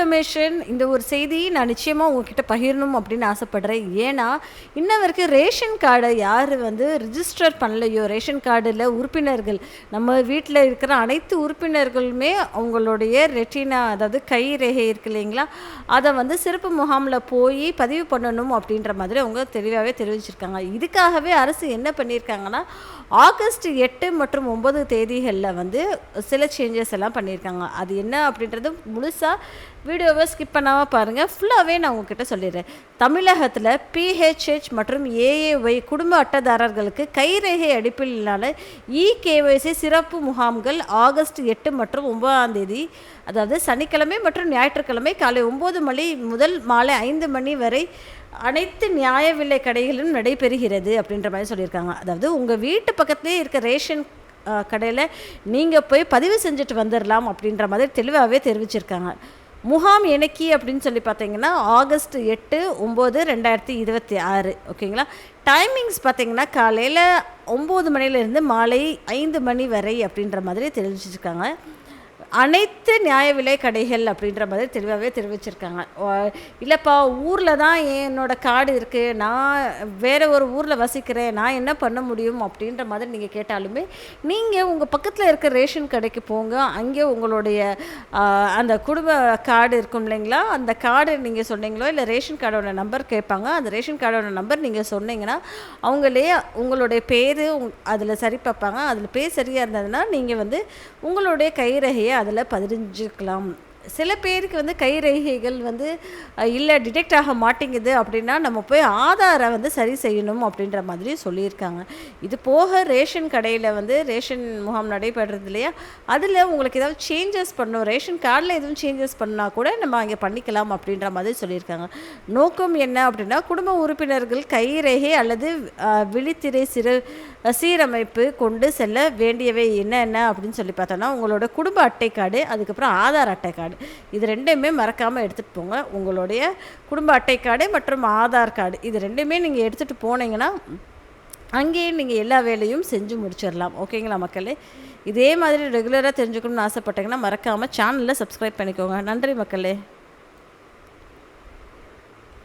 Information இந்த ஒரு செய்தி நான் நிச்சயமாக உங்ககிட்ட பகிரணும் அப்படின்னு ஆசைப்படுறேன். ஏன்னா இன்ன வரைக்கும் ரேஷன் கார்டை யார் வந்து ரிஜிஸ்டர் பண்ணலையோ, ரேஷன் கார்டில் உறுப்பினர்கள் நம்ம வீட்டில் இருக்கிற அனைத்து உறுப்பினர்களுமே அவங்களுடைய ரெட்டினா, அதாவது கை ரேகை இருக்கு இல்லைங்களா, அதை வந்து சிறப்பு முகாமில் போய் பதிவு பண்ணணும் அப்படின்ற மாதிரி அவங்க தெளிவாகவே தெரிவிச்சிருக்காங்க. இதுக்காகவே அரசு என்ன பண்ணியிருக்காங்கன்னா, ஆகஸ்ட் 8 மற்றும் 9 தேதிகளில் வந்து சில சேஞ்சஸ் எல்லாம் பண்ணியிருக்காங்க. அது என்ன அப்படின்றது முழுசாக வீடியோவை ஸ்கிப் பண்ணாமல் பாருங்கள். ஃபுல்லாகவே நான் உங்ககிட்ட சொல்லிடுறேன். தமிழகத்தில் பிஹெச்ஹெச் மற்றும் ஏஏஒய் குடும்ப அட்டைதாரர்களுக்கு கைரேகை அடிப்படையிலான இகேஒய்சி சிறப்பு முகாம்கள் ஆகஸ்ட் 8 மற்றும் 9ஆம் தேதி, அதாவது சனிக்கிழமை மற்றும் ஞாயிற்றுக்கிழமை காலை 9 மணி முதல் மாலை 5 மணி வரை அனைத்து நியாய விலை கடைகளிலும் நடைபெறுகிறது அப்படின்ற மாதிரி சொல்லியிருக்காங்க. அதாவது உங்கள் வீட்டு பக்கத்துலேயே இருக்க ரேஷன் கடையில் நீங்கள் போய் பதிவு செஞ்சுட்டு வந்துடலாம் அப்படின்ற மாதிரி தெளிவாகவே தெரிவிச்சிருக்காங்க. முகாம் என்னைக்கு அப்படின்னு சொல்லி பார்த்தீங்கன்னா ஆகஸ்ட் 8/9/2026. ஓகேங்களா. டைமிங்ஸ் பார்த்தீங்கன்னா காலையில் 9 மணிலேருந்து மாலை 5 மணி வரை அப்படின்ற மாதிரி தெரிவிச்சிருக்காங்க. அனைத்து நியாய விலை கடைகள் அப்படின்ற மாதிரி தெளிவாகவே தெரிவிச்சிருக்காங்க. இல்லைப்பா ஊரில் தான் என்னோட கார்டு இருக்குது, நான் வேறு ஒரு ஊரில் வசிக்கிறேன், நான் என்ன பண்ண முடியும் அப்படின்ற மாதிரி நீங்கள் கேட்டாலுமே நீங்கள் உங்கள் பக்கத்தில் இருக்க ரேஷன் கடைக்கு போங்க. அங்கே உங்களுடைய அந்த குடும்ப கார்டு இருக்கும் இல்லைங்களா, அந்த கார்டு நீங்கள் சொன்னீங்களோ இல்லை ரேஷன் கார்டோட நம்பர் கேட்பாங்க. அந்த ரேஷன் கார்டோட நம்பர் நீங்கள் சொன்னீங்கன்னா அவங்களே உங்களுடைய பேர் அதில் சரி பார்ப்பாங்க. அதில் பேர் சரியாக இருந்ததுன்னா நீங்கள் வந்து உங்களுடைய கைரேகையை அதில் பதிஞ்சிக்கலாம். சில பேருக்கு வந்து கைரேகைகள் வந்து இல்லை டிடெக்ட் ஆக மாட்டேங்குது அப்படின்னா நம்ம போய் ஆதாரை வந்து சரி செய்யணும் அப்படின்ற மாதிரி சொல்லியிருக்காங்க. இது போக ரேஷன் கடையில் வந்து ரேஷன் முகாம் நடைபெறுறது இல்லையா, அதில் உங்களுக்கு ஏதாவது சேஞ்சஸ் பண்ணணும், ரேஷன் கார்டில் எதுவும் சேஞ்சஸ் பண்ணால் கூட நம்ம அங்கே பண்ணிக்கலாம் அப்படின்ற மாதிரி சொல்லியிருக்காங்க. நோக்கம் என்ன அப்படின்னா, குடும்ப உறுப்பினர்கள் கைரேகை அல்லது விழித்திரை சீரமைப்பு கொண்டு செல்ல வேண்டியவை என்னென்ன அப்படின்னு சொல்லி பார்த்தோன்னா, உங்களோட குடும்ப அட்டை கார்டு, அதுக்கப்புறம் ஆதார் அட்டை கார்டு, இது ரெண்டுமே மறக்காமல் எடுத்துகிட்டு போங்க. உங்களுடைய குடும்ப அட்டை கார்டு மற்றும் ஆதார் கார்டு இது ரெண்டுமே நீங்கள் எடுத்துகிட்டு போனீங்கன்னா அங்கேயே நீங்கள் எல்லா வேலையும் செஞ்சு முடிச்சிடலாம். ஓகேங்களா மக்களே. இதே மாதிரி ரெகுலராக தெரிஞ்சுக்கணும்னு ஆசைப்பட்டீங்கன்னா மறக்காமல் சேனலில் சப்ஸ்கிரைப் பண்ணிக்கோங்க. நன்றி மக்களே.